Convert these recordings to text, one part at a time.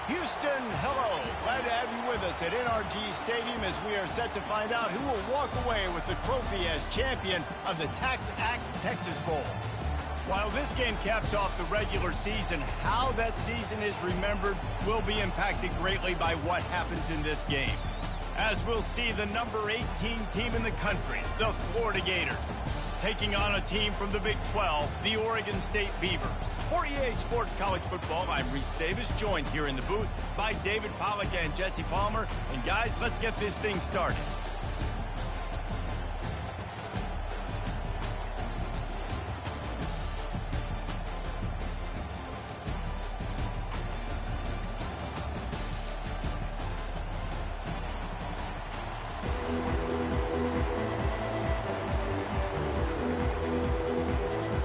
Houston, hello. Glad to have you with us at NRG Stadium as we are set to find out who will walk away with the trophy as champion of the Tax Act Texas Bowl. While this game caps off the regular season, how that season is remembered will be impacted greatly by what happens in this game. As we'll see the number 18 team in the country, the Florida Gators, taking on a team from the Big 12, the Oregon State Beavers. For EA Sports College Football, I'm Reese Davis, joined here in the booth by David Pollack and Jesse Palmer. And guys, let's get this thing started.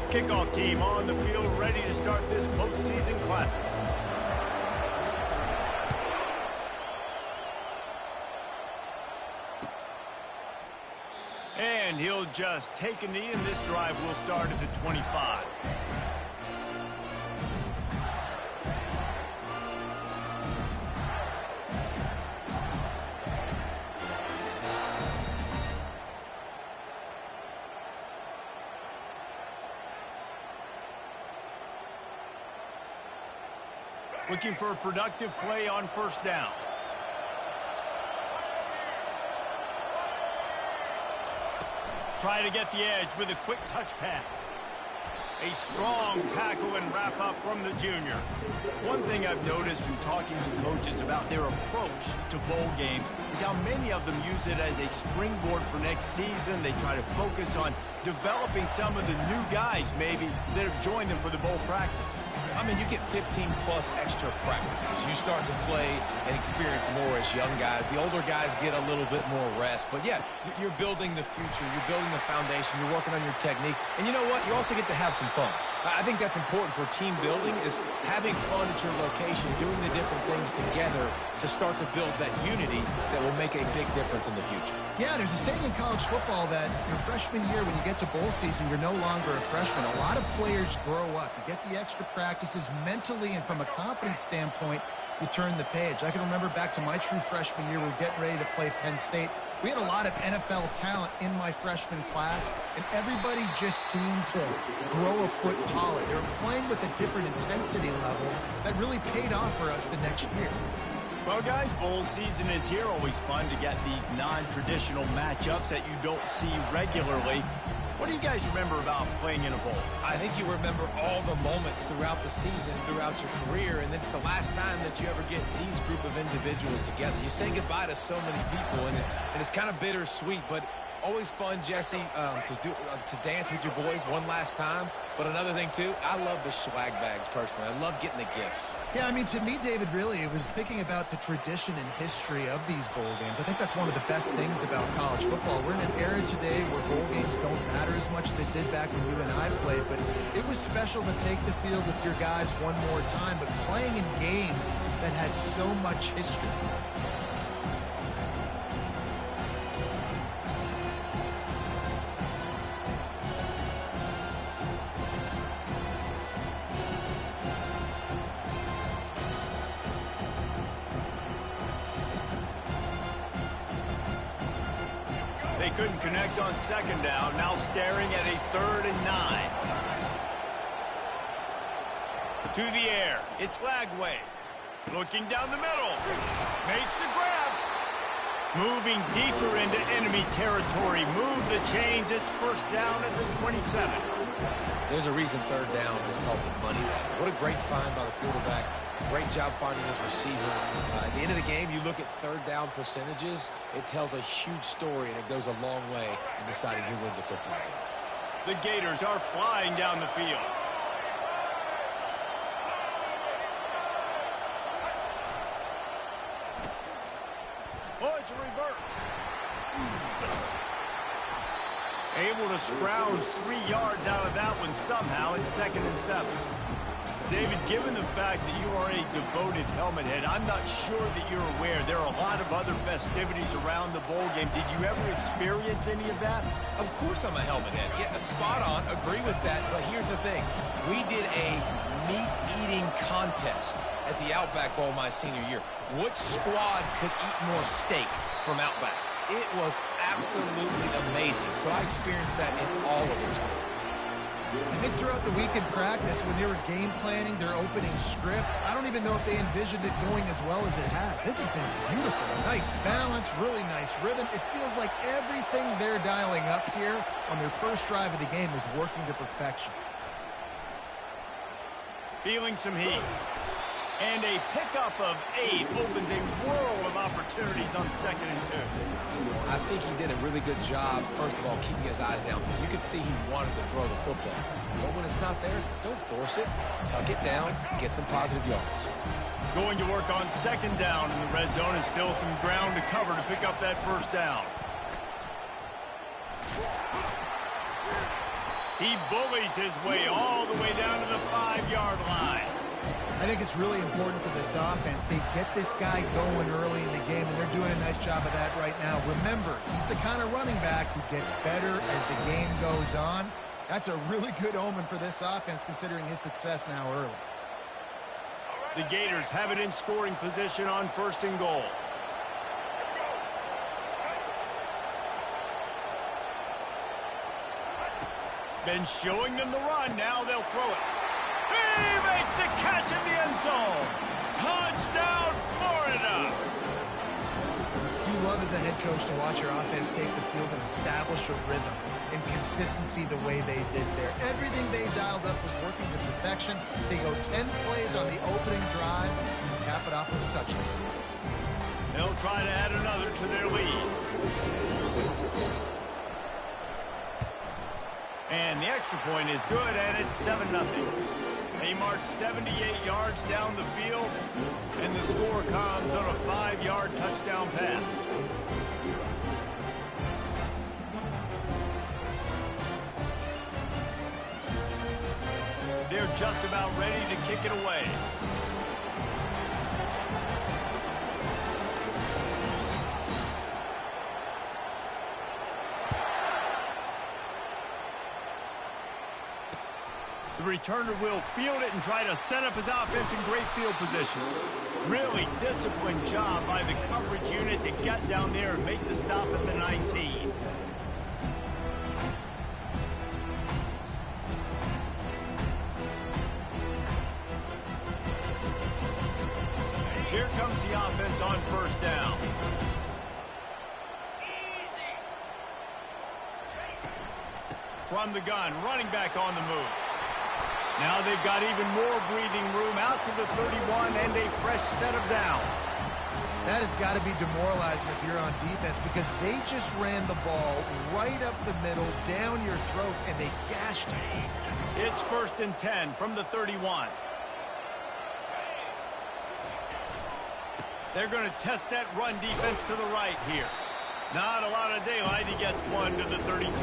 Kickoff team on the field, ready to start this postseason classic. And he'll just take a knee, and this drive will start at the 25. Looking for a productive play on first down. Try to get the edge with a quick touch pass. A strong tackle and wrap up from the junior. One thing I've noticed from talking to coaches about their approach to bowl games is how many of them use it as a springboard for next season. They try to focus on developing some of the new guys maybe that have joined them for the bowl practices. I mean, you get 15-plus extra practices. You start to play and experience more as young guys. The older guys get a little bit more rest. But, yeah, you're building the future. You're building the foundation. You're working on your technique. And you know what? You also get to have some fun. I think that's important for team building is having fun at your location, doing the different things together to start to build that unity that will make a big difference in the future. Yeah, there's a saying in college football that your freshman year, when you get to bowl season, you're no longer a freshman. A lot of players grow up. You get the extra practices mentally, and from a confidence standpoint, you turn the page. I can remember back to my true freshman year, we were getting ready to play Penn State. We had a lot of NFL talent in my freshman class, and everybody just seemed to grow a foot taller. They were playing with a different intensity level that really paid off for us the next year. Well, guys, bowl season is here. Always fun to get these non-traditional matchups that you don't see regularly. What do you guys remember about playing in a bowl? I think you remember all the moments throughout the season, throughout your career, and it's the last time that you ever get these group of individuals together. You say goodbye to so many people, and it's kind of bittersweet, but always fun, Jesse, to dance with your boys one last time. But another thing, too, I love the swag bags, personally. I love getting the gifts. Yeah, I mean, to me, David, really, it was thinking about the tradition and history of these bowl games. I think that's one of the best things about college football. We're in an era today where bowl games don't matter as much as they did back when you and I played, but it was special to take the field with your guys one more time, but playing in games that had so much history. They couldn't connect on second down. Now staring at a 3rd and 9. To the air. It's Lagway. Looking down the middle. Makes the grab. Moving deeper into enemy territory. Move the chains. It's first down at the 27. There's a reason 3rd down is called the money ball. What a great find by the quarterback. Great job finding his receiver. At the end of the game, you look at 3rd down percentages. It tells a huge story, and it goes a long way in deciding who wins a football game. The Gators are flying down the field. Oh, it's a reverse. Able to scrounge 3 yards out of that one somehow. It's 2nd and 7. David, given the fact that you are a devoted helmet head, I'm not sure that you're aware there are a lot of other festivities around the bowl game. Did you ever experience any of that? Of course I'm a helmet head. Yeah, spot on. Agree with that. But here's the thing. We did a meat-eating contest at the Outback Bowl my senior year. Which squad could eat more steak from Outback? It was absolutely amazing. So I experienced that in all of its glory. I think throughout the week in practice, when they were game planning their opening script, I don't even know if they envisioned it going as well as it has. This has been beautiful. Nice balance, really nice rhythm. It feels like everything they're dialing up here on their first drive of the game is working to perfection. Feeling some heat. And a pickup of 8 opens a world of opportunities on 2nd and 2. I think he did a really good job, first of all, keeping his eyes down. You could see he wanted to throw the football. But when it's not there, don't force it. Tuck it down, get some positive yards. Going to work on 2nd down in the red zone, and still some ground to cover to pick up that 1st down. He bullies his way all the way down to the 5-yard line. I think it's really important for this offense. They get this guy going early in the game, and they're doing a nice job of that right now. Remember, he's the kind of running back who gets better as the game goes on. That's a really good omen for this offense, considering his success now early. The Gators have it in scoring position on 1st and goal. Been showing them the run. Now they'll throw it. He makes the catch in the end zone. Touchdown, Florida. You love as a head coach to watch your offense take the field and establish a rhythm and consistency the way they did there. Everything they dialed up was working to perfection. They go 10 plays on the opening drive and cap it off with a touchdown. They'll try to add another to their lead. And the extra point is good, and it's 7-0. They march 78 yards down the field, and the score comes on a 5-yard touchdown pass. They're just about ready to kick it away. The returner will field it and try to set up his offense in great field position. Really disciplined job by the coverage unit to get down there and make the stop at the 19. Here comes the offense on 1st down. From the gun, running back on the move. Now they've got even more breathing room out to the 31 and a fresh set of downs. That has got to be demoralizing if you're on defense, because they just ran the ball right up the middle, down your throats, and they gashed you. It's 1st and 10 from the 31. They're going to test that run defense to the right here. Not a lot of daylight. He gets 1 to the 32.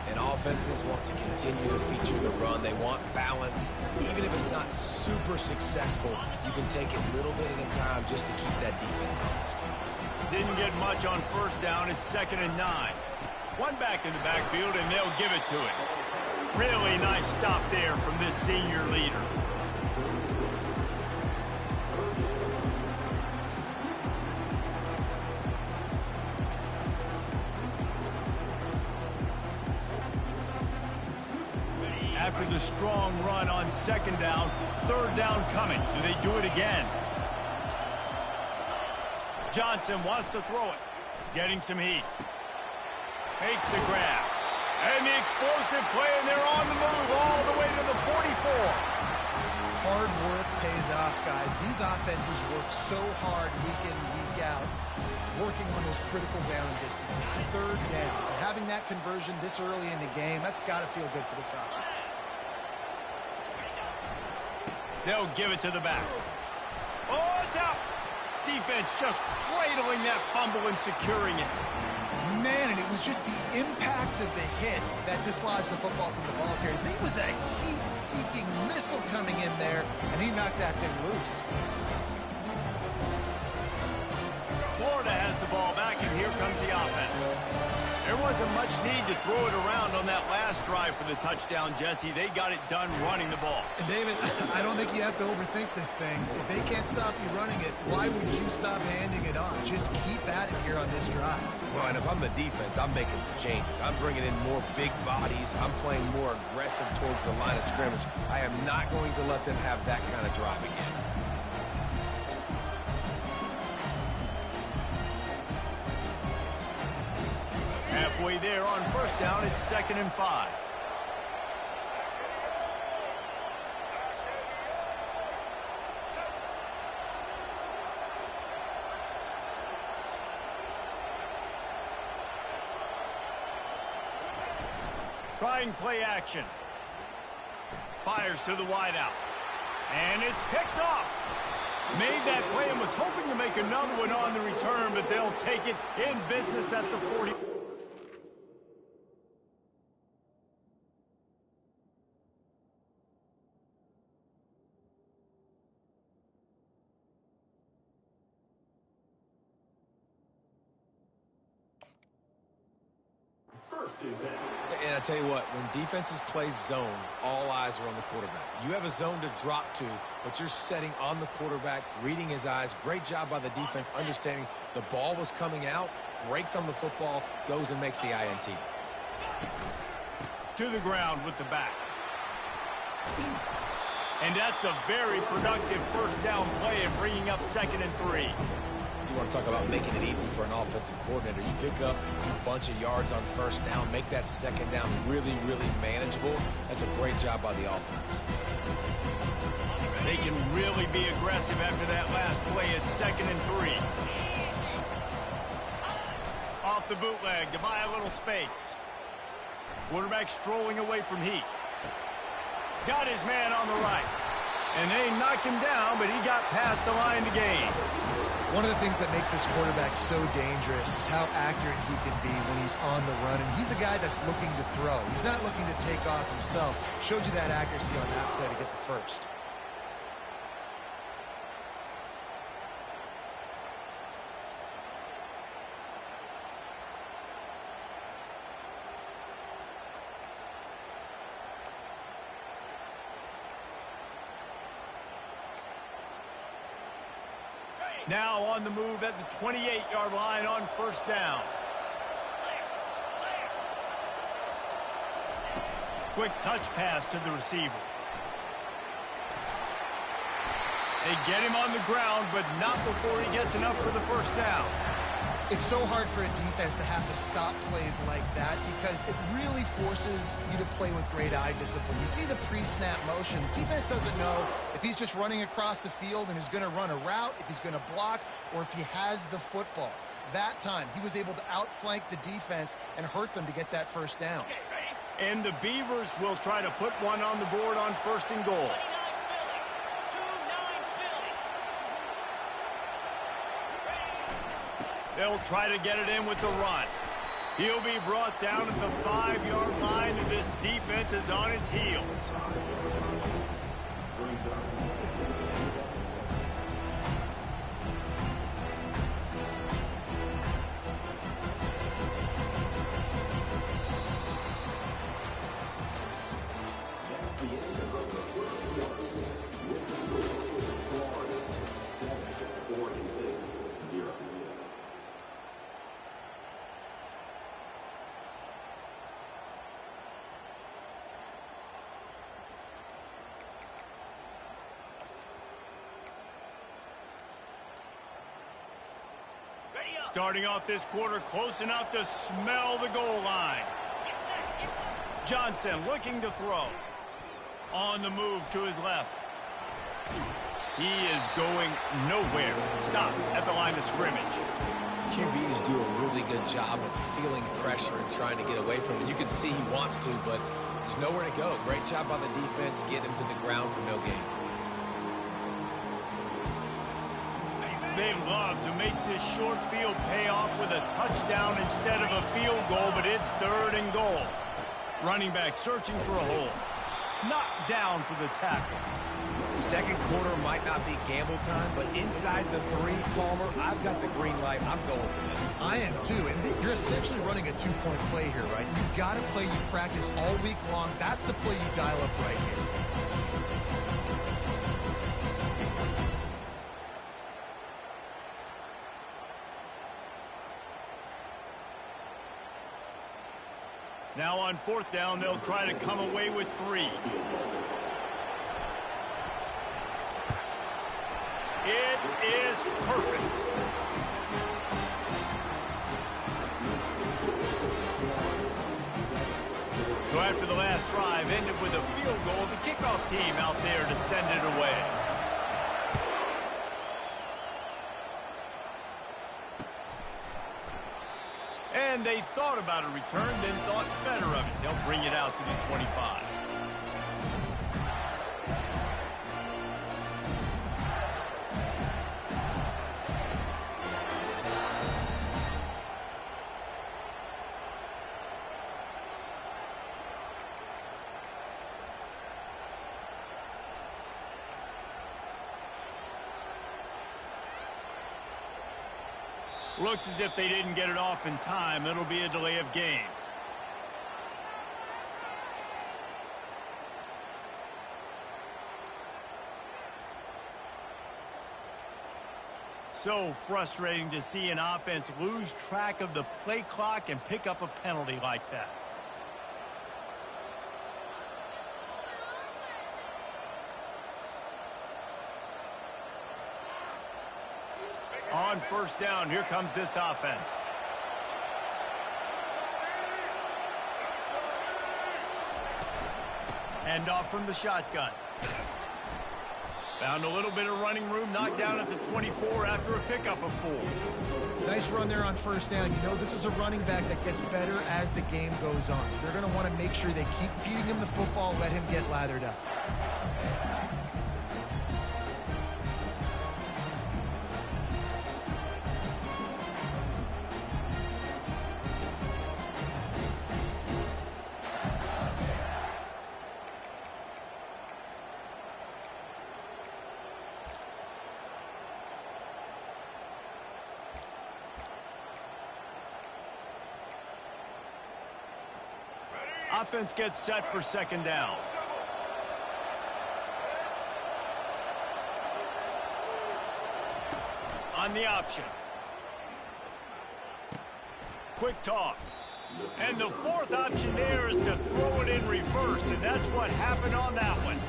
And offenses want to continue to feature the run. They want balance. Even if it's not super successful, you can take it little bit at a time just to keep that defense honest. Didn't get much on 1st down. It's 2nd and 9. One back in the backfield, and they'll give it to him. Really nice stop there from this senior leader. After the strong run on 2nd down, 3rd down coming. Do they do it again? Johnson wants to throw it. Getting some heat. Makes the grab. And the explosive play, and they're on the move all the way to the 44. Hard work pays off, guys. These offenses work so hard week in, week out, working on those critical down distances, 3rd downs. And having that conversion this early in the game, that's got to feel good for this offense. They'll give it to the back. Oh, it's out. Defense just cradling that fumble and securing it. Man, and it was just the impact of the hit that dislodged the football from the ball carrier. I think it was a heat-seeking missile coming in there, and he knocked that thing loose. Florida has the ball back, and here comes the offense. They're wasn't much need to throw it around on that last drive for the touchdown, Jesse. They got it done running the ball. And David, I don't think you have to overthink this thing. If they can't stop you running it, why would you stop handing it off? Just keep at it here on this drive. Well, and if I'm the defense, I'm making some changes. I'm bringing in more big bodies. I'm playing more aggressive towards the line of scrimmage. I am not going to let them have that kind of drive again. Halfway there on first down, it's 2nd and 5. Trying play action. Fires to the wideout. And it's picked off. Made that play and was hoping to make another one on the return, but they'll take it in business at the 40. And I tell you what, when defenses play zone, all eyes are on the quarterback. You have a zone to drop to, but you're setting on the quarterback, reading his eyes. Great job by the defense, understanding the ball was coming out, breaks on the football, goes and makes the INT. To the ground with the back. And that's a very productive first down play and bringing up 2nd and 3. You want to talk about making it easy for an offensive coordinator. You pick up a bunch of yards on first down, make that second down really, really manageable. That's a great job by the offense. They can really be aggressive after that last play. It's 2nd and 3. Off the bootleg to buy a little space. Quarterback strolling away from heat. Got his man on the right. And they knocked him down, but he got past the line to gain. One of the things that makes this quarterback so dangerous is how accurate he can be when he's on the run. And he's a guy that's looking to throw. He's not looking to take off himself. Showed you that accuracy on that play to get the first. Now on the move at the 28-yard line on first down. Quick touch pass to the receiver. They get him on the ground, but not before he gets enough for the first down. It's so hard for a defense to have to stop plays like that because it really forces you to play with great eye discipline. You see the pre-snap motion. The defense doesn't know if he's just running across the field and is going to run a route, if he's going to block, or if he has the football. That time, he was able to outflank the defense and hurt them to get that first down. And the Beavers will try to put one on the board on 1st and goal. They'll try to get it in with the run. He'll be brought down at the 5-yard line, and this defense is on its heels. Starting off this quarter close enough to smell the goal line. Johnson looking to throw. On the move to his left. He is going nowhere. Stop at the line of scrimmage. QBs do a really good job of feeling pressure and trying to get away from it. You can see he wants to, but there's nowhere to go. Great job by the defense, getting him to the ground for no gain. They love to make this short field pay off with a touchdown instead of a field goal, but it's 3rd and goal. Running back searching for a hole. Knocked down for the tackle. Second quarter might not be gamble time, but inside the 3, Palmer, I've got the green light. I'm going for this. I am too, and you're essentially running a 2-point play here, right? You've got a play you practice all week long. That's the play you dial up right here. Now on 4th down, they'll try to come away with 3. It is perfect. So after the last drive ended with a field goal, the kickoff team out there to send it away. And they thought about a return, then thought better of it. They'll bring it out to the 25. Looks as if they didn't get it off in time. It'll be a delay of game. So frustrating to see an offense lose track of the play clock and pick up a penalty like that. On 1st down, here comes this offense. Hand off from the shotgun. Found a little bit of running room, knocked down at the 24 after a pickup of 4. Nice run there on 1st down. You know, this is a running back that gets better as the game goes on. So they're going to want to make sure they keep feeding him the football, let him get lathered up. Offense gets set for 2nd down. On the option. Quick toss. And the 4th option there is to throw it in reverse, and that's what happened on that one.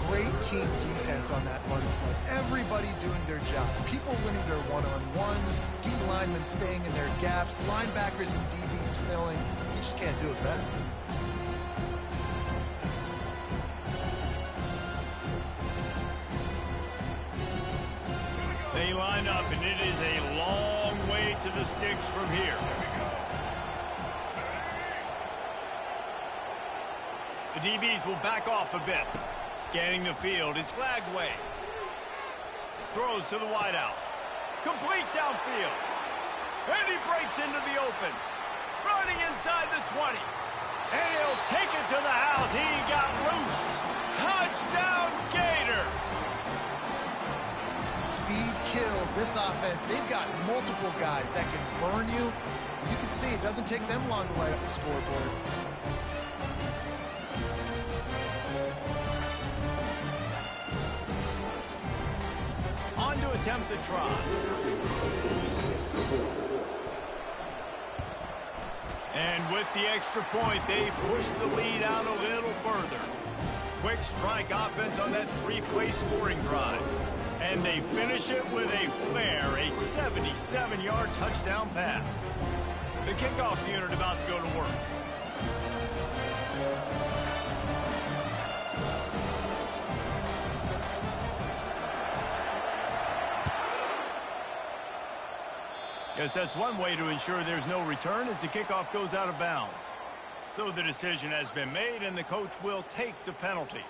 Great team defense on that run play. Everybody doing their job. People winning their one-on-ones, D linemen staying in their gaps, linebackers and DBs filling. You just can't do it better. They line up, and it is a long way to the sticks from here. The DBs will back off a bit. Scanning the field, it's Lagway. Throws to the wideout. Complete downfield. And he breaks into the open. Running inside the 20. And he'll take it to the house. He got loose. Touchdown, Gator. Speed kills this offense. They've got multiple guys that can burn you. You can see it doesn't take them long to light up the scoreboard. On to attempt the try. And with the extra point, they push the lead out a little further. Quick strike offense on that 3-play scoring drive. And they finish it with a flare, a 77-yard touchdown pass. The kickoff unit about to go to work. Yes, that's one way to ensure there's no return as the kickoff goes out of bounds. So the decision has been made, and the coach will take the penalty.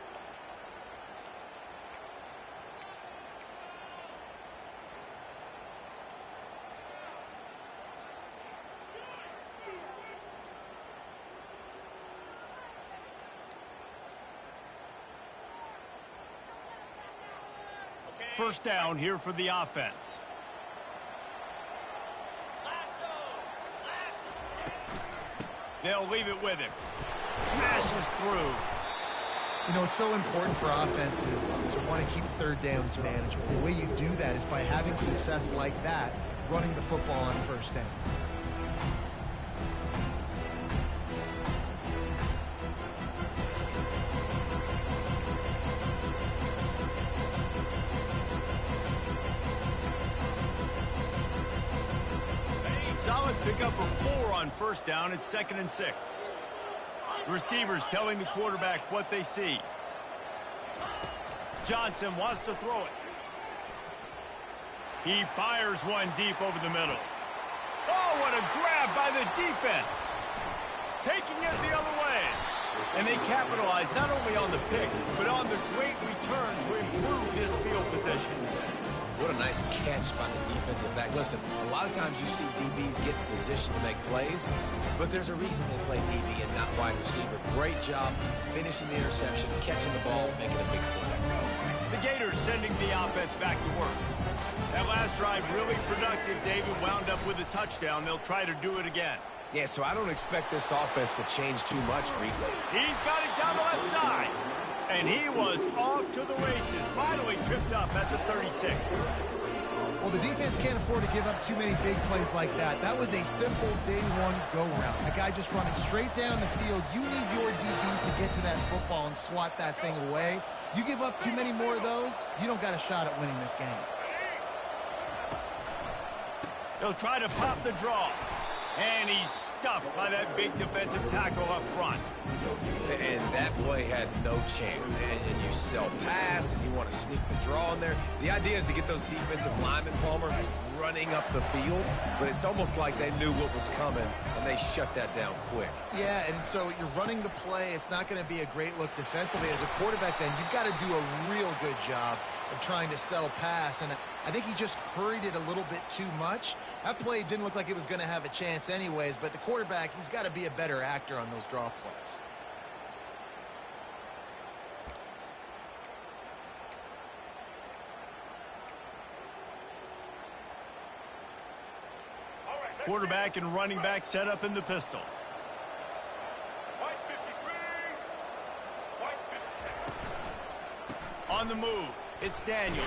First down here for the offense. They'll leave it with him. Smashes through. You know, it's so important for offenses to want to keep third downs manageable. The way you do that is by having success like that, running the football on first down. Solid pickup of 4 on first down. It's 2nd and 6. Receivers telling the quarterback what they see. Johnson wants to throw it. He fires one deep over the middle. Oh, what a grab by the defense. Taking it the other way. And they capitalize not only on the pick, but on the great return to improve this field position. What a nice catch by the defensive back. Listen, a lot of times you see DBs get in position to make plays, but there's a reason they play DB and not wide receiver. Great job finishing the interception, catching the ball, making a big play. The Gators sending the offense back to work. That last drive really productive. David wound up with a touchdown. They'll try to do it again. Yeah, so I don't expect this offense to change too much, Rico. He's got it down the left side. And he was off to the races. Finally tripped up at the 36. Well, the defense can't afford to give up too many big plays like that. That was a simple day one go route. A guy just running straight down the field. You need your DBs to get to that football and swat that thing away. You give up too many more of those, you don't got a shot at winning this game. He'll try to pop the draw. And he's stuffed by that big defensive tackle up front. And that play had no chance. And you sell pass, and you want to sneak the draw in there. The idea is to get those defensive linemen, Palmer, running up the field. But it's almost like they knew what was coming, and they shut that down quick. Yeah, and so you're running the play. It's not going to be a great look defensively. As a quarterback, then, you've got to do a real good job of trying to sell pass. And I think he just hurried it a little bit too much. That play didn't look like it was going to have a chance anyways, but the quarterback, he's got to be a better actor on those draw plays. Quarterback and running back set up in the pistol. On the move, it's Daniels.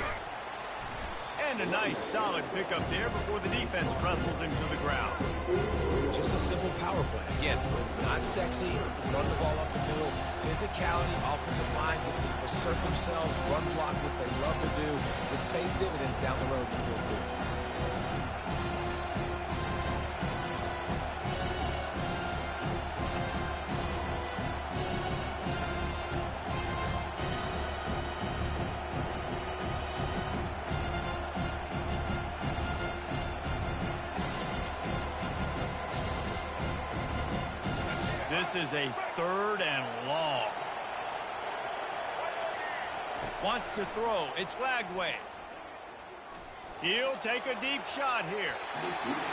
And a nice solid pickup there before the defense wrestles him to the ground. Just a simple power play. Again, not sexy, run the ball up the middle, physicality, offensive line gets to assert themselves, run block, which they love to do. This pays dividends down the road, you feel good. This is a 3rd and long. Wants to throw. It's Lagway. He'll take a deep shot here.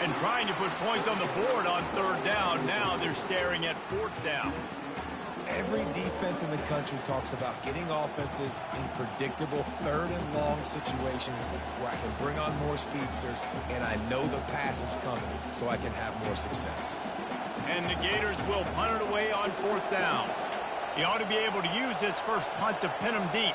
And trying to put points on the board on 3rd down. Now they're staring at 4th down. Every defense in the country talks about getting offenses in predictable 3rd and long situations where I can bring on more speedsters and I know the pass is coming so I can have more success. And the Gators will punt it away on 4th down. He ought to be able to use this first punt to pin him deep.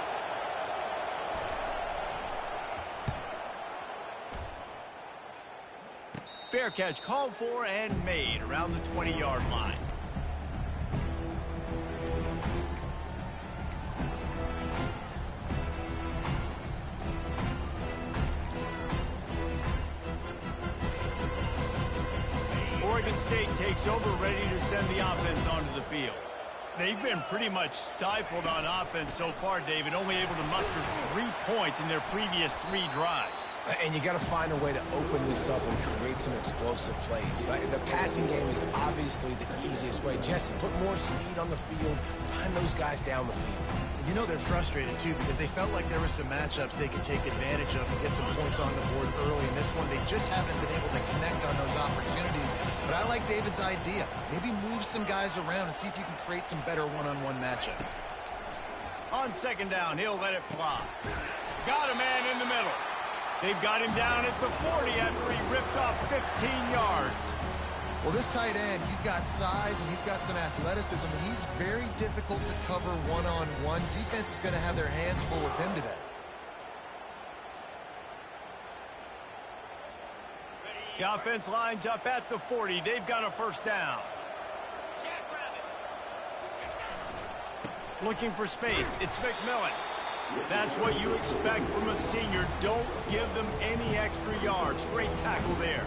Fair catch called for and made around the 20-yard line. Oregon State takes over, ready to send the offense onto the field. They've been pretty much stifled on offense so far, David, only able to muster 3 points in their previous 3 drives. And you got to find a way to open this up and create some explosive plays. The passing game is obviously the easiest way. Jesse, put more speed on the field. Find those guys down the field. You know they're frustrated, too, because they felt like there were some matchups they could take advantage of and get some points on the board early. In this one, they just haven't been able to connect on those opportunities. But I like David's idea. Maybe move some guys around and see if you can create some better one-on-one matchups. On 2nd down, he'll let it fly. Got a man in the middle. They've got him down at the 40 after he ripped off 15 yards. Well, this tight end, he's got size and he's got some athleticism, and he's very difficult to cover one-on-one. Defense is going to have their hands full with him today. The offense lines up at the 40. They've got a first down. Looking for space. It's McMillan. That's what you expect from a senior. Don't give them any extra yards. Great tackle there.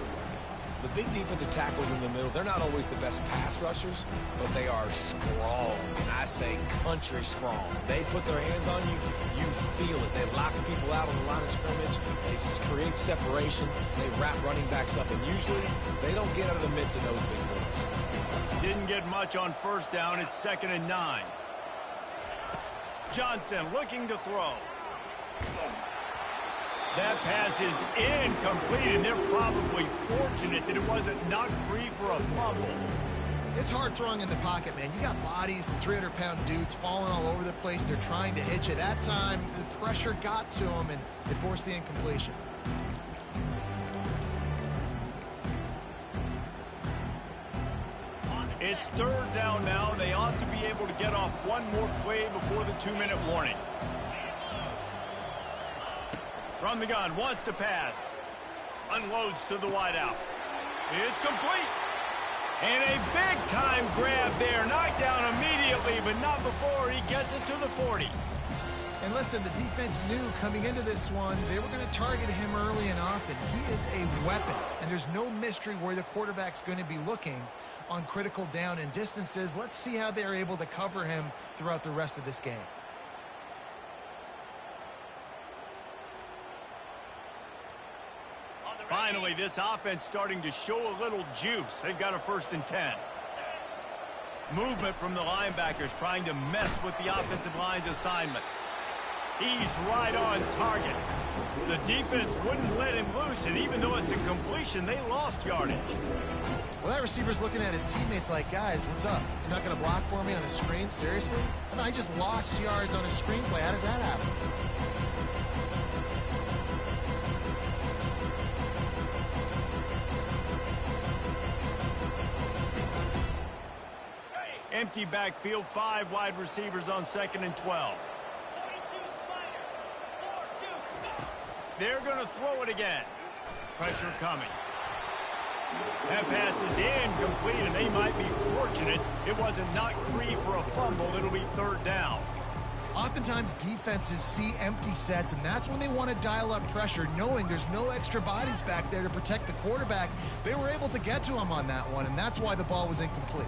The big defensive tackles in the middle, they're not always the best pass rushers, but they are strong, and I say country strong. They put their hands on you, you feel it. They lock people out on the line of scrimmage. They create separation. They wrap running backs up, and usually they don't get out of the midst of those big boys. Didn't get much on first down. It's 2nd and 9. Johnson looking to throw. That pass is incomplete, and they're probably fortunate that it wasn't knocked free for a fumble. It's hard throwing in the pocket, man. You got bodies and 300-pound dudes falling all over the place. They're trying to hit you. That time, the pressure got to them, and it forced the incompletion. It's 3rd down now. They ought to be able to get off one more play before the 2-minute warning. From the gun, wants to pass. Unloads to the wideout. It's complete. And a big-time grab there. Knocked down immediately, but not before he gets it to the 40. And listen, the defense knew coming into this one, they were going to target him early and often. He is a weapon, and there's no mystery where the quarterback's going to be looking on critical down and distances. Let's see how they're able to cover him throughout the rest of this game. Finally, this offense starting to show a little juice. They've got a 1st and 10. Movement from the linebackers trying to mess with the offensive line's assignments. He's right on target. The defense wouldn't let him loose, and even though it's a completion, they lost yardage. Well, that receiver's looking at his teammates like, guys, what's up? You're not going to block for me on the screen? Seriously? I mean, I just lost yards on a screenplay. How does that happen? Empty backfield, 5 wide receivers on 2nd and 12. They're going to throw it again. Pressure coming. That pass is incomplete, and they might be fortunate it wasn't knocked free for a fumble. It'll be 3rd down. Oftentimes, defenses see empty sets, and that's when they want to dial up pressure, knowing there's no extra bodies back there to protect the quarterback. They were able to get to him on that one, and that's why the ball was incomplete.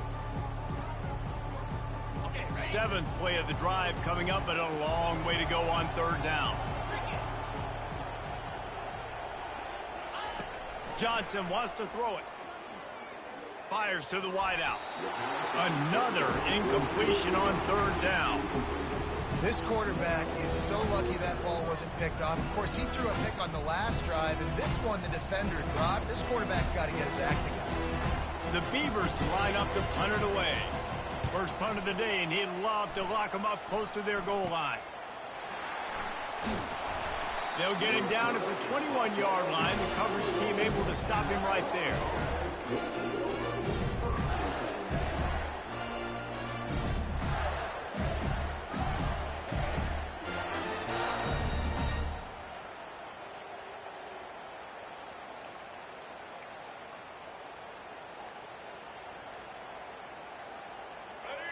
7th play of the drive coming up, but a long way to go on 3rd down. Johnson wants to throw it. Fires to the wideout. Another incompletion on 3rd down. This quarterback is so lucky that ball wasn't picked off. Of course, he threw a pick on the last drive, and this one the defender dropped. This quarterback's got to get his act together. The Beavers line up to punt it away. First punt of the day, and he'd love to lock them up close to their goal line. They'll get him down at the 21-yard line. The coverage team able to stop him right there.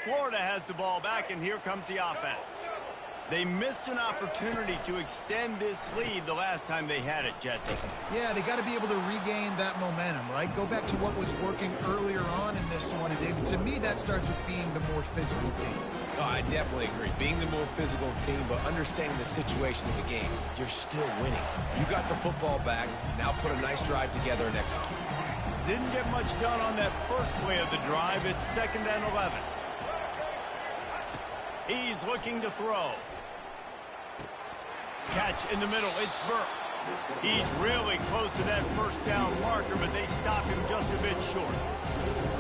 Florida has the ball back, and here comes the offense. They missed an opportunity to extend this lead the last time they had it, Jesse. Yeah, they got to be able to regain that momentum, right? Go back to what was working earlier on in this one. And to me, that starts with being the more physical team. Oh, I definitely agree. Being the more physical team, but understanding the situation of the game. You're still winning. You got the football back. Now put a nice drive together and execute. Didn't get much done on that first play of the drive. It's 2nd and 11. He's looking to throw. Catch in the middle. It's Burke. He's really close to that first down marker, but they stop him just a bit short.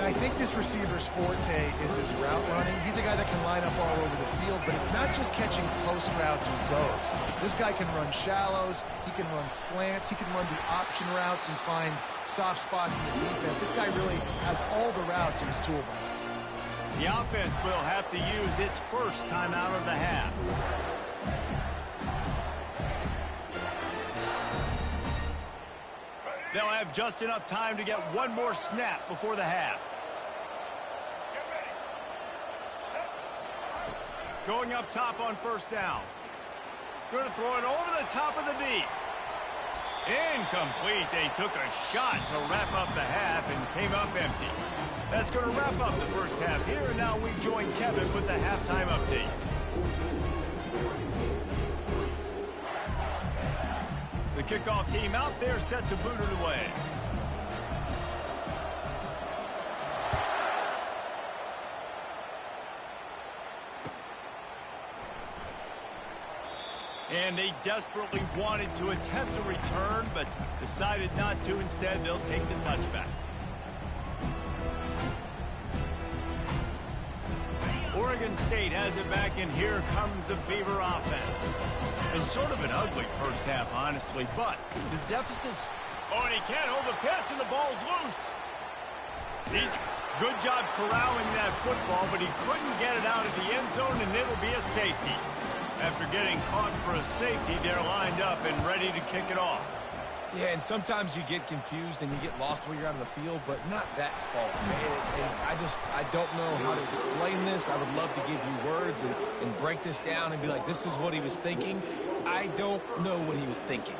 I think this receiver's forte is his route running. He's a guy that can line up all over the field, but it's not just catching post routes or goes. This guy can run shallows, he can run slants, he can run the option routes and find soft spots in the defense. This guy really has all the routes in his toolbox. The offense will have to use its first timeout of the half. They'll have just enough time to get one more snap before the half. Going up top on first down. Going to throw it over the top of the D. Incomplete. They took a shot to wrap up the half and came up empty. That's going to wrap up the first half here, and now we join Kevin with the halftime update. The kickoff team out there set to boot it away. And they desperately wanted to attempt a return, but decided not to. Instead, they'll take the touchback. Oregon State has it back, and here comes the Beaver offense. And sort of an ugly first half, honestly, but the deficit's... Oh, and he can't hold the pitch, and the ball's loose. He's good job corralling that football, but he couldn't get it out of the end zone, and it'll be a safety. After getting caught for a safety, they're lined up and ready to kick it off. Yeah, and sometimes you get confused and you get lost when you're out of the field, but not that far. And I don't know how to explain this. I would love to give you words and break this down and be like, this is what he was thinking. I don't know what he was thinking.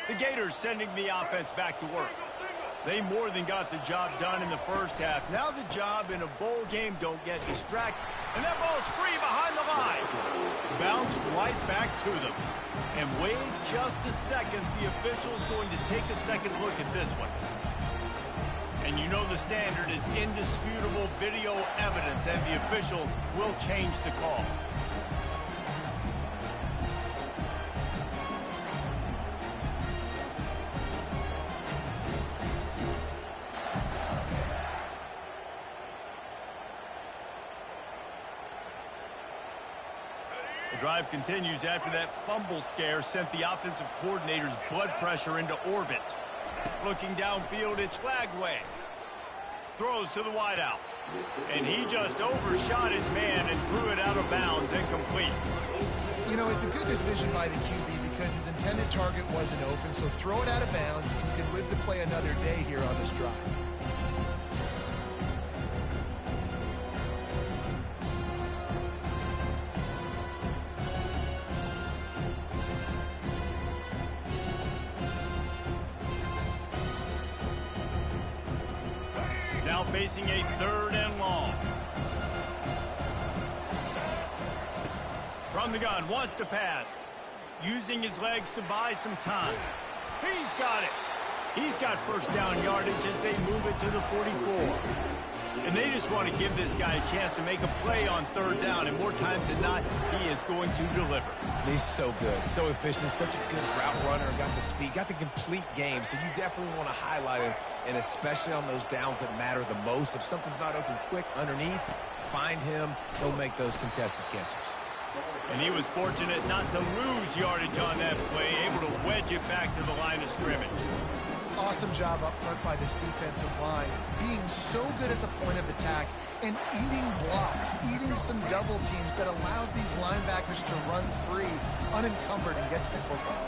The Gators sending the offense back to work. They more than got the job done in the first half. Now the job in a bowl game, don't get distracted. And that ball's free behind the line. Bounced right back to them. And wait just a second. The official's going to take a second look at this one. And you know the standard is indisputable video evidence, and the officials will change the call. Drive continues after that fumble scare sent the offensive coordinator's blood pressure into orbit. Looking downfield, it's Flagway. Throws to the wideout. And he just overshot his man and threw it out of bounds, incomplete. You know, it's a good decision by the QB because his intended target wasn't open, so throw it out of bounds and you can live to play another day here on this drive. Now facing a 3rd and long. From the gun, wants to pass. Using his legs to buy some time. He's got it. He's got first down yardage as they move it to the 44. And they just want to give this guy a chance to make a play on 3rd down, and more times than not, he is going to deliver. He's so good, so efficient, such a good route runner, got the speed, got the complete game, so you definitely want to highlight him, and especially on those downs that matter the most. If something's not open quick underneath, find him, he'll make those contested catches. And he was fortunate not to lose yardage on that play, able to wedge it back to the line of scrimmage. Awesome job up front by this defensive line, being so good at the point of attack and eating blocks, eating some double teams that allows these linebackers to run free, unencumbered, and get to the football.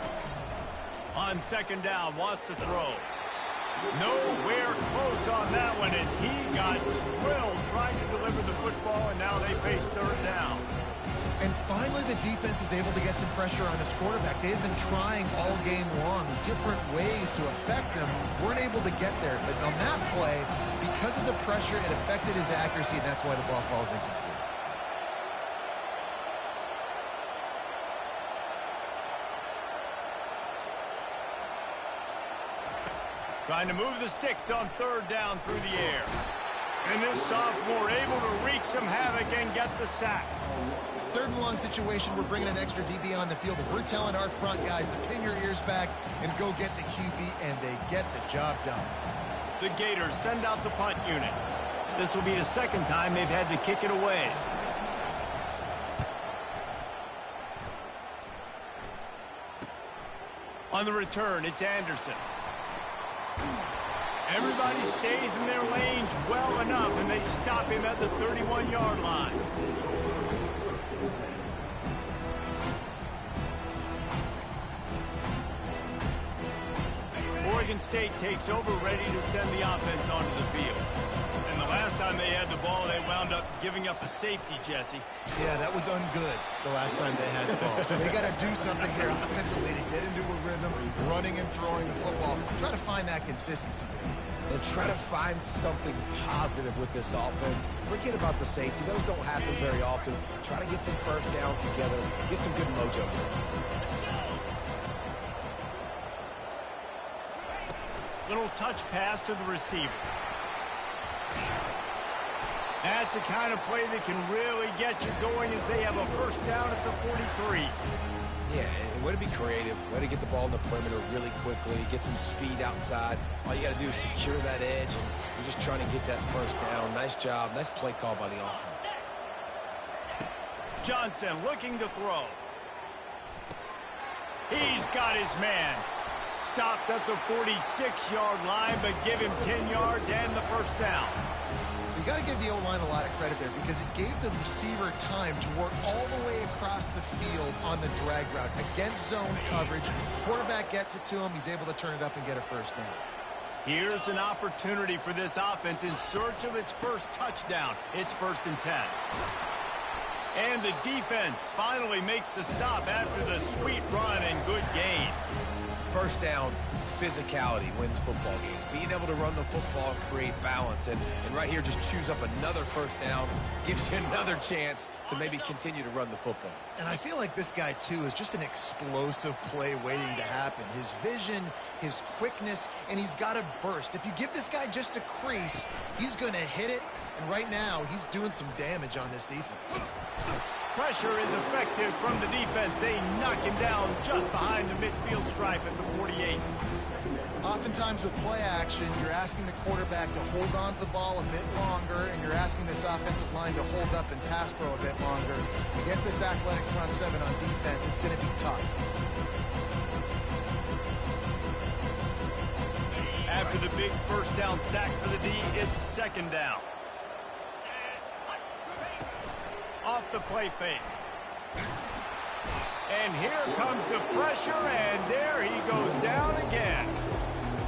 On 2nd down, wants to throw. Nowhere close on that one as he got drilled trying to deliver the football, and now they face third down. And finally, the defense is able to get some pressure on this quarterback. They've been trying all game long different ways to affect him. Weren't able to get there. But on that play, because of the pressure, it affected his accuracy, and that's why the ball falls incomplete. Trying to move the sticks on third down through the air. And this sophomore able to wreak some havoc and get the sack. Third and long situation, we're bringing an extra DB on the field. We're telling our front guys to pin your ears back and go get the QB, and they get the job done. The Gators send out the punt unit. This will be the second time they've had to kick it away. On the return, it's Anderson. Everybody stays in their lanes well enough, and they stop him at the 31-yard line. Oregon State takes over, ready to send the offense onto the field. And the last time they had the ball, they wound up giving up a safety, Jesse. Yeah, that was ungood the last time they had the ball. So they got to do something here offensively to get into a rhythm, running and throwing the football. Try to find that consistency. And try to find something positive with this offense. Forget about the safety. Those don't happen very often. Try to get some first downs together. Get some good mojo. Little touch pass to the receiver. That's the kind of play that can really get you going as they have a first down at the 43. Yeah, and way to be creative, way to get the ball in the perimeter really quickly, get some speed outside. All you got to do is secure that edge, and you're just trying to get that first down. Nice job, nice play call by the offense. Johnson looking to throw. He's got his man. Stopped at the 46-yard line, but give him 10 yards and the first down. You got to give the O-line a lot of credit there because it gave the receiver time to work all the way across the field on the drag route against zone coverage. Quarterback gets it to him. He's able to turn it up and get a first down. Here's an opportunity for this offense in search of its first touchdown. It's 1st and 10. And the defense finally makes the stop after the sweet run and good gain. First down, physicality wins football games. Being able to run the football, create balance, and right here just choose up another first down, gives you another chance to maybe continue to run the football. And I feel like this guy, too, is just an explosive play waiting to happen. His vision, his quickness, and he's got a burst. If you give this guy just a crease, he's going to hit it, and right now he's doing some damage on this defense. Pressure is effective from the defense. They knock him down just behind the midfield stripe at the 48. Oftentimes with play action, you're asking the quarterback to hold on to the ball a bit longer, and you're asking this offensive line to hold up and pass pro a bit longer. Against this athletic front seven on defense, it's going to be tough. After the big first down sack for the D, it's 2nd down. Off the play fake. And here comes the pressure, and there he goes down again.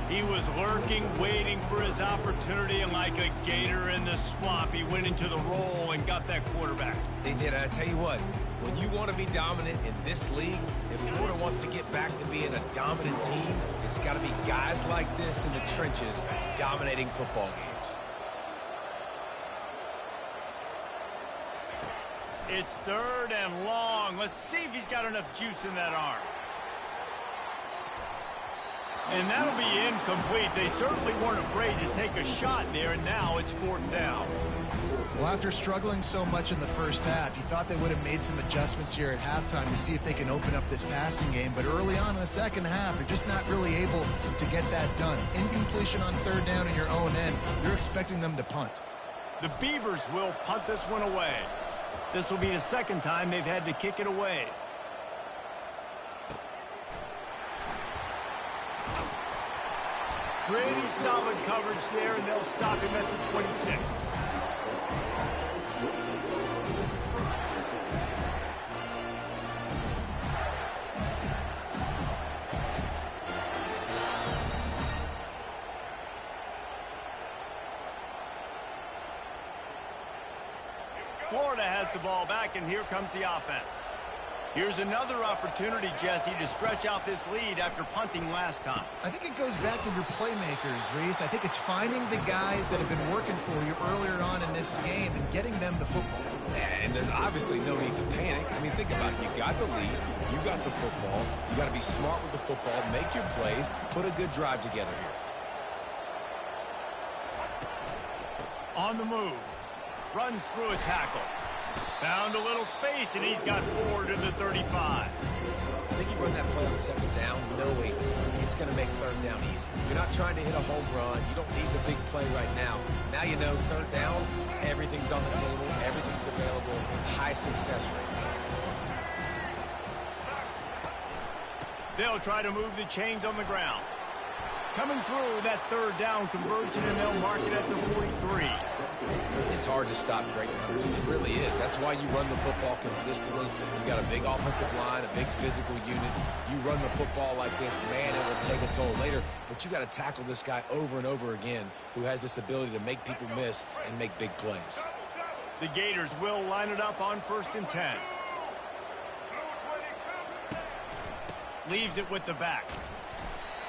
He was lurking, waiting for his opportunity, and like a gator in the swamp, he went into the roll and got that quarterback. They did. I tell you what, when you want to be dominant in this league, if Florida wants to get back to being a dominant team, it's got to be guys like this in the trenches dominating football games. It's 3rd and long. Let's see if he's got enough juice in that arm. And that'll be incomplete. They certainly weren't afraid to take a shot there, and now it's 4th down. Well, after struggling so much in the first half, you thought they would have made some adjustments here at halftime to see if they can open up this passing game. But early on in the second half, they're just not really able to get that done. Incompletion on 3rd down in your own end, you're expecting them to punt. The Beavers will punt this one away. This will be the 2nd time they've had to kick it away. Pretty solid coverage there, and they'll stop him at the 26. Florida has the ball back, and here comes the offense. Here's another opportunity, Jesse, to stretch out this lead after punting last time. I think it goes back to your playmakers, Reese. I think it's finding the guys that have been working for you earlier on in this game and getting them the football. And there's obviously no need to panic. I mean, think about it. You got the lead. You got the football. You got to be smart with the football. Make your plays. Put a good drive together here. On the move. Runs through a tackle. Found a little space, and he's got 4 to the 35. I think you run that play on second down knowing it's going to make third down easy. You're not trying to hit a home run. You don't need the big play right now. Now you know third down, everything's on the table, everything's available, high success rate. They'll try to move the chains on the ground. Coming through that third down conversion, and they'll mark it at the 43. It's hard to stop great runners. It really is. That's why you run the football consistently. You got a big offensive line, a big physical unit. You run the football like this, man, it will take a toll later. But you got to tackle this guy over and over again who has this ability to make people miss and make big plays. The Gators will line it up on 1st and 10. Leaves it with the back.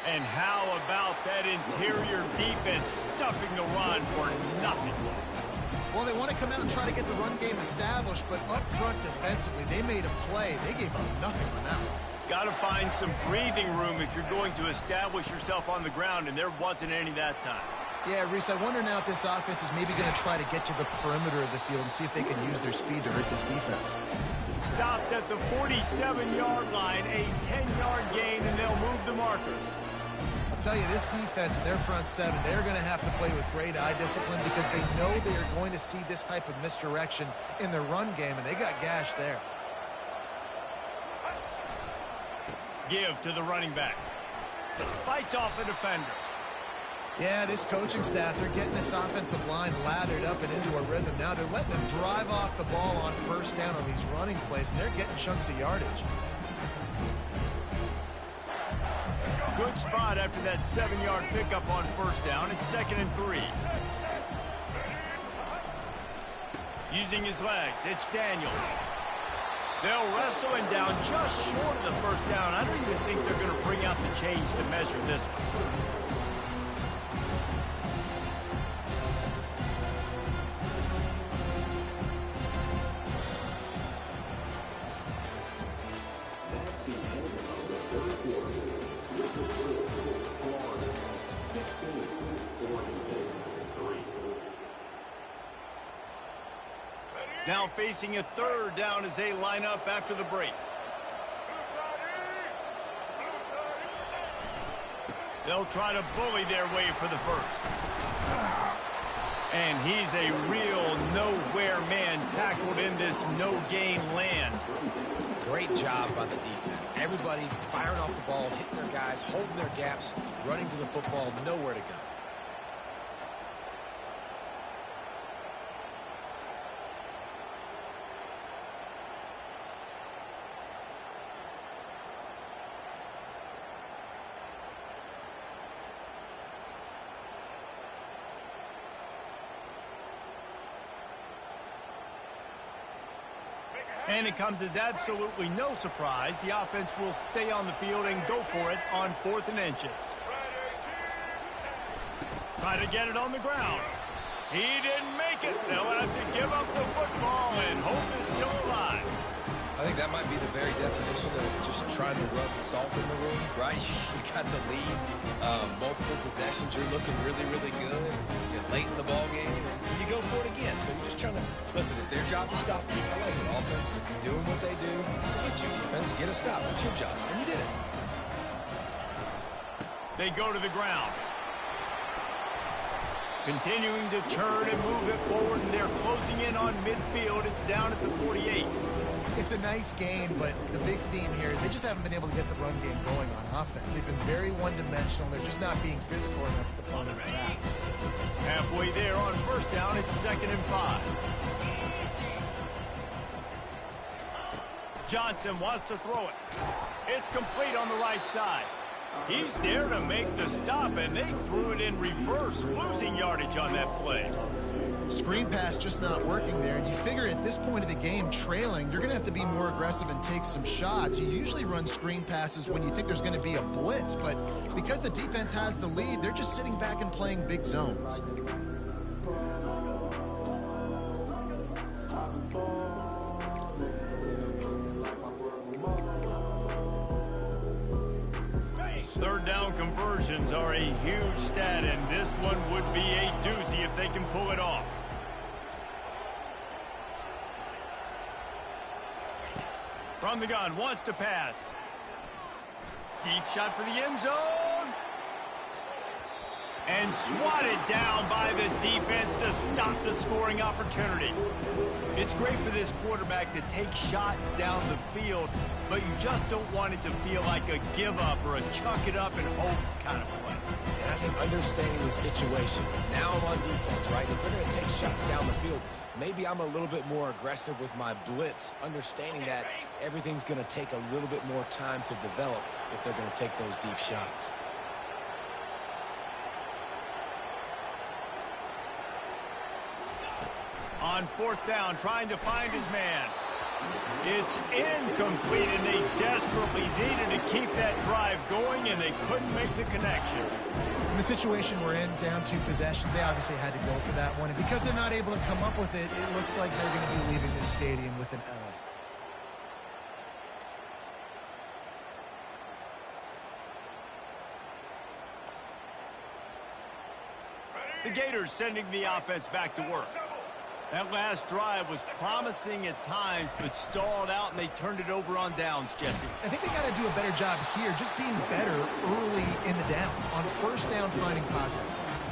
And how about that interior defense stuffing the run for nothing? Well, they want to come out and try to get the run game established, but up front defensively, they made a play. They gave up nothing on that one. Got to find some breathing room if you're going to establish yourself on the ground, and there wasn't any that time. Yeah, Reese, I wonder now if this offense is maybe going to try to get to the perimeter of the field and see if they can use their speed to hurt this defense. Stopped at the 47-yard line, a 10-yard gain, and they'll move the markers. I'll tell you, this defense and their front seven, they're going to have to play with great eye discipline because they know they are going to see this type of misdirection in their run game, and they got gashed there. Give to the running back. Fights off a defender. Yeah, this coaching staff, they're getting this offensive line lathered up and into a rhythm. Now they're letting them drive off the ball on 1st down on these running plays, and they're getting chunks of yardage. Good spot after that 7-yard pickup on 1st down. It's 2nd and 3. Using his legs, it's Daniels. They'll wrestle him down just short of the 1st down. I don't even think they're going to bring out the chains to measure this one. Now facing a 3rd down as they line up after the break. They'll try to bully their way for the 1st. And he's a real nowhere man tackled in this no-gain land. Great job by the defense. Everybody firing off the ball, hitting their guys, holding their gaps, running to the football, nowhere to go. And it comes as absolutely no surprise. The offense will stay on the field and go for it on 4th and inches. Try to get it on the ground. He didn't make it. They'll have to give up the football, and hope is still alive. I think that might be the very definition of just trying to rub salt in the wound, right? You got the lead, multiple possessions, you're looking really, really good. You get late in the ball game, and you go for it again. So you're just trying to, listen, it's their job to stop you. I like it. Offense, doing what they do. Get you, defense, get a stop. That's your job, and you did it. They go to the ground. Continuing to turn and move it forward, and they're closing in on midfield. It's down at the 48. It's a nice game, but the big theme here is they just haven't been able to get the run game going on offense. They've been very one-dimensional. They're just not being physical enough at the point of attack. Halfway there on 1st down, it's 2nd and 5. Johnson wants to throw it. It's complete on the right side. He's there to make the stop, and they threw it in reverse, losing yardage on that play. Screen pass just not working there, and you figure at this point of the game, trailing, you're going to have to be more aggressive and take some shots. You usually run screen passes when you think there's going to be a blitz, but because the defense has the lead, they're just sitting back and playing big zones. Third down conversions are a huge stat, and this one would be a doozy if they can pull it off. From the gun, wants to pass. Deep shot for the end zone. And swatted down by the defense to stop the scoring opportunity. It's great for this quarterback to take shots down the field, but you just don't want it to feel like a give-up or a chuck-it-up and hope kind of play. And I think understanding the situation, now I'm on defense, right? If they're going to take shots down the field, maybe I'm a little bit more aggressive with my blitz, understanding that everything's going to take a little bit more time to develop if they're going to take those deep shots. On fourth down, trying to find his man. It's incomplete, and they desperately needed to keep that drive going, and they couldn't make the connection. In the situation we're in, down 2 possessions, they obviously had to go for that one. And because they're not able to come up with it, it looks like they're going to be leaving this stadium with an L. The Gators sending the offense back to work. That last drive was promising at times, but stalled out, and they turned it over on downs, Jesse. I think they got to do a better job here, just being better early in the downs. On first down, finding positive.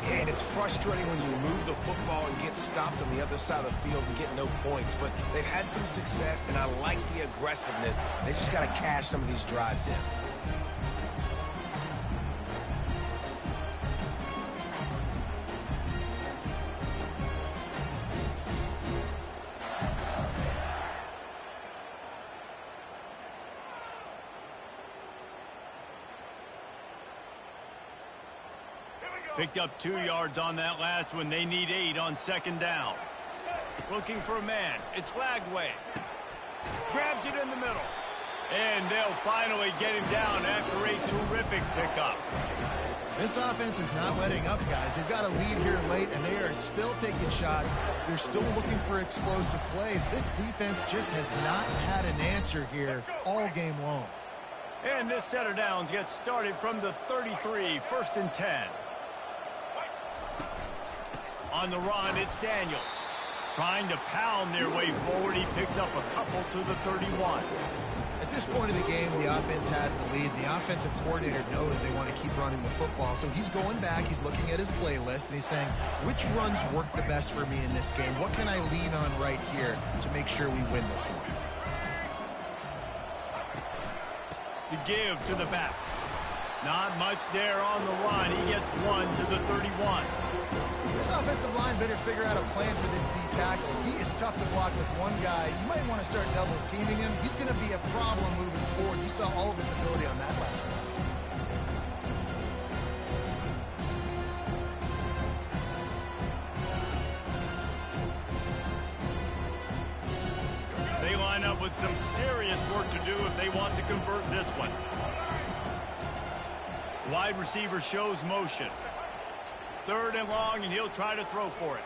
Yeah, and it's frustrating when you move the football and get stopped on the other side of the field and get no points. But they've had some success, and I like the aggressiveness. They just got to cash some of these drives in. Picked up 2 yards on that last one. They need 8 on second down. Looking for a man. It's Lagway. Grabs it in the middle. And they'll finally get him down after a terrific pickup. This offense is not letting up, guys. They've got a lead here late, and they are still taking shots. They're still looking for explosive plays. This defense just has not had an answer here all game long. And this set of downs gets started from the 33, 1st and 10. On the run, it's Daniels. Trying to pound their way forward. He picks up a couple to the 31. At this point of the game, the offense has the lead. The offensive coordinator knows they want to keep running the football. So he's going back, he's looking at his playlist, and he's saying, which runs work the best for me in this game? What can I lean on right here to make sure we win this one? The give to the back. Not much there on the run. He gets 1 to the 31. This offensive line better figure out a plan for this D tackle. He is tough to block with one guy. You might want to start double teaming him. He's going to be a problem moving forward. You saw all of his ability on that last one. They line up with some serious work to do if they want to convert this one. Wide receiver shows motion. 3rd and long, and he'll try to throw for it.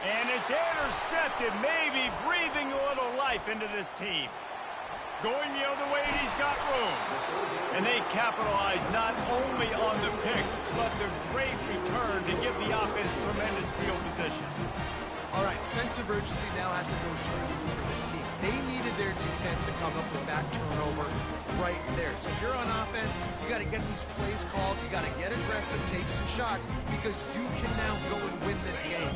And it's intercepted, maybe breathing a little life into this team. Going the other way, and he's got room. And they capitalize not only on the pick, but the great return to give the offense tremendous field position. All right, sense of urgency now has to go through for this team. They needed their defense to come up with that turnover right there. So if you're on offense, you got to get these plays called. You got to get aggressive, take some shots, because you can now go and win this game.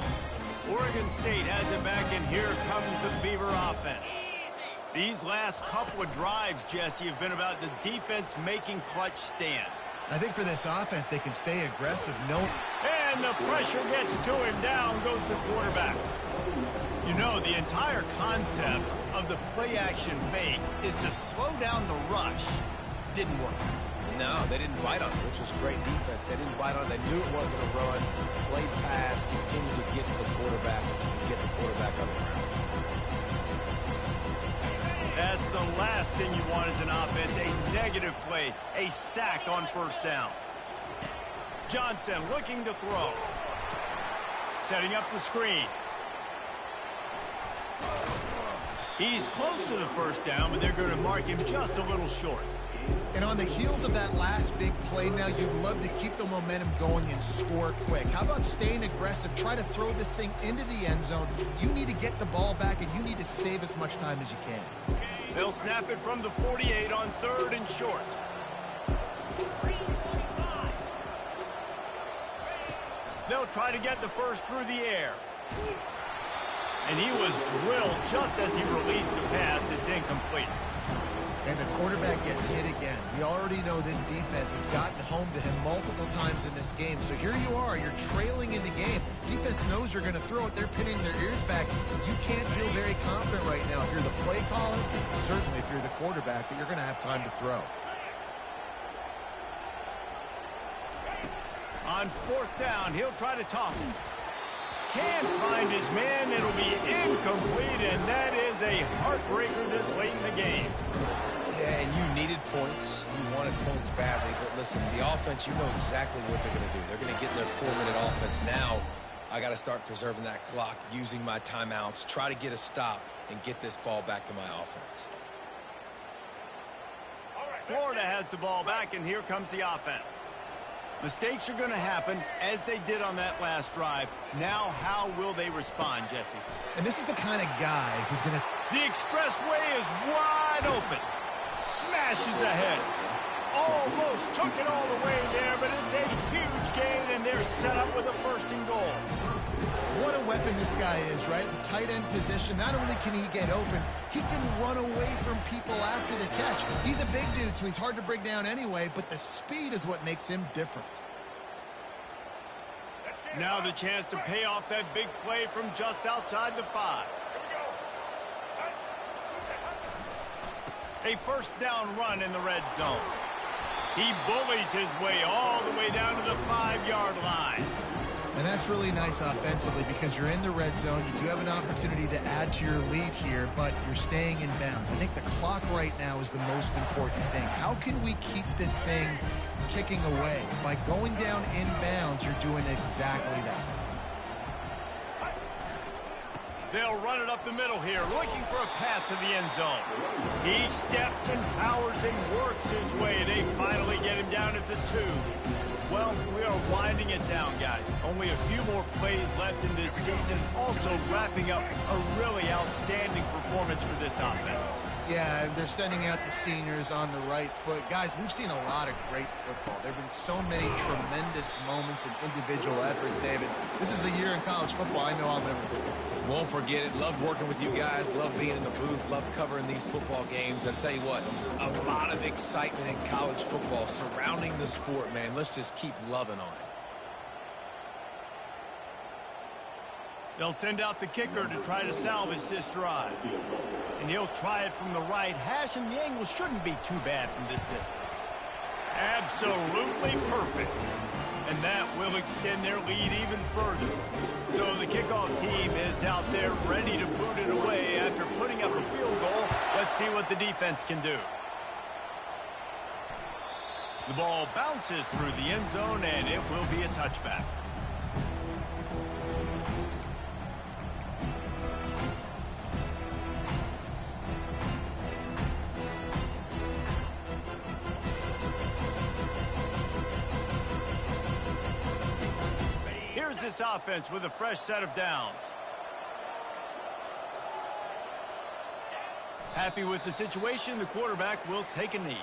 Oregon State has it back, and here comes the Beaver offense. These last couple of drives, Jesse, have been about the defense making clutch stand. I think for this offense, they can stay aggressive. And the pressure gets to him. Down goes the quarterback. You know, the entire concept of the play-action fake is to slow down the rush. Didn't work. No, they didn't bite on it, which was great defense. They didn't bite on it. They knew it wasn't a run. Played pass, continued to get to the quarterback and get the quarterback on the ground. That's the last thing you want as an offense, a negative play, a sack on first down. Johnson looking to throw. Setting up the screen. He's close to the first down, but they're going to mark him just a little short. And on the heels of that last big play now, you'd love to keep the momentum going and score quick. How about staying aggressive? Try to throw this thing into the end zone. You need to get the ball back, and you need to save as much time as you can. They'll snap it from the 48 on 3rd and short. They'll try to get the first through the air. And he was drilled just as he released the pass. It's incomplete. And the quarterback gets hit again. We already know this defense has gotten home to him multiple times in this game. So here you are. You're trailing in the game. Defense knows you're going to throw it. They're pinning their ears back. You can't feel very confident right now. If you're the play caller, certainly if you're the quarterback, that you're going to have time to throw. On 4th down, he'll try to toss it. Can't find his man. It'll be incomplete, and that is a heartbreaker this late in the game. Yeah, and you needed points. You wanted points badly. But listen, the offense, you know exactly what they're going to do. They're going to get in their 4-minute offense. Now, I got to start preserving that clock, using my timeouts, try to get a stop, and get this ball back to my offense. Florida has the ball back, and here comes the offense. Mistakes are going to happen, as they did on that last drive. Now, how will they respond, Jesse? And this is the kind of guy who's going to... The expressway is wide open. Smashes ahead. Almost took it all the way there, but it's a huge gain, and they're set up with a 1st and goal. What a weapon this guy is, right? The tight end position. Not only can he get open, he can run away from people after the catch. He's a big dude, so he's hard to bring down anyway, but the speed is what makes him different. Now the chance to pay off that big play from just outside the 5. A 1st down run in the red zone. He bullies his way all the way down to the 5-yard line. And that's really nice offensively because you're in the red zone. You do have an opportunity to add to your lead here, but you're staying in bounds. I think the clock right now is the most important thing. How can we keep this thing ticking away? By going down in bounds, you're doing exactly that. They'll run it up the middle here, looking for a path to the end zone. He steps and powers and works his way. They finally get him down at the 2. Well, we are winding it down, guys. Only a few more plays left in this season. Also wrapping up a really outstanding performance for this offense. Yeah, they're sending out the seniors on the right foot. Guys, we've seen a lot of great football. There have been so many tremendous moments and individual efforts, David. This is a year in college football I know I'll never forget. Won't forget it. Loved working with you guys. Loved being in the booth. Loved covering these football games. I'll tell you what, a lot of excitement in college football surrounding the sport, man. Let's just keep loving on it. They'll send out the kicker to try to salvage this drive. And he'll try it from the right hash, and the angle shouldn't be too bad from this distance. Absolutely perfect. And that will extend their lead even further. So the kickoff team is out there ready to boot it away after putting up a field goal. Let's see what the defense can do. The ball bounces through the end zone, and it will be a touchback. Here's this offense with a fresh set of downs. Happy with the situation, the quarterback will take a knee.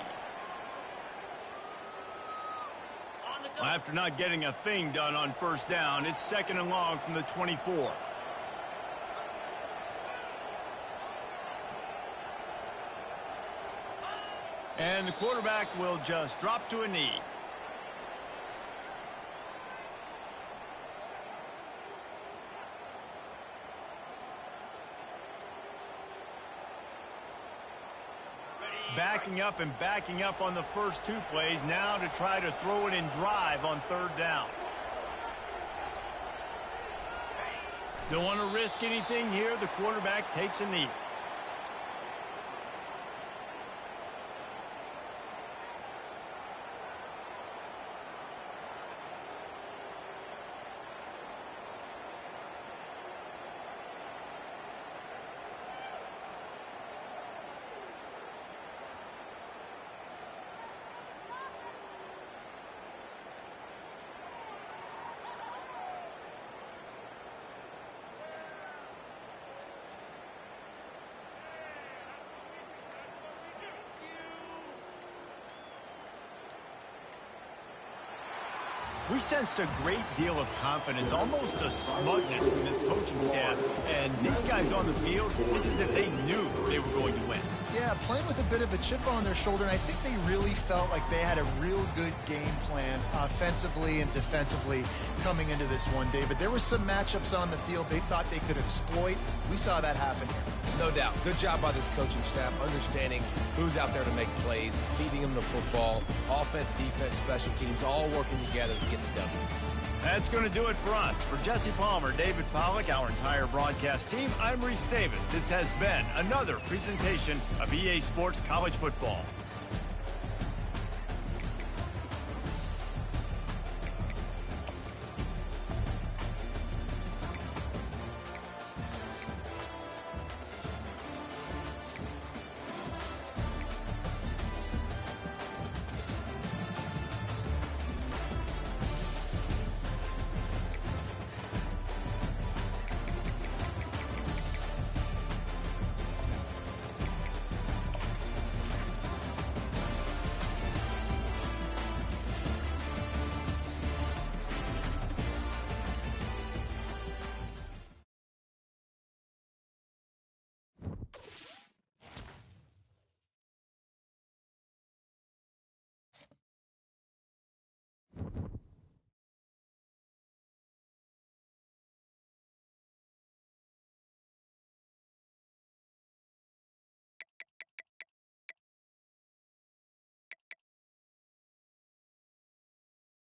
After not getting a thing done on first down, it's 2nd and long from the 24. And the quarterback will just drop to a knee. Backing up and backing up on the first 2 plays now to try to throw it in drive on 3rd down. Don't want to risk anything here. The quarterback takes a knee. We sensed a great deal of confidence, almost a smugness from this coaching staff. And these guys on the field, it's as if they knew they were going to win. Yeah, playing with a bit of a chip on their shoulder, and I think they really felt like they had a real good game plan offensively and defensively coming into this one, David. There were some matchups on the field they thought they could exploit. We saw that happen here. No doubt. Good job by this coaching staff, understanding who's out there to make plays, feeding them the football, offense, defense, special teams, all working together to get the W. That's going to do it for us. For Jesse Palmer, David Pollack, our entire broadcast team, I'm Reese Davis. This has been another presentation of EA Sports College Football.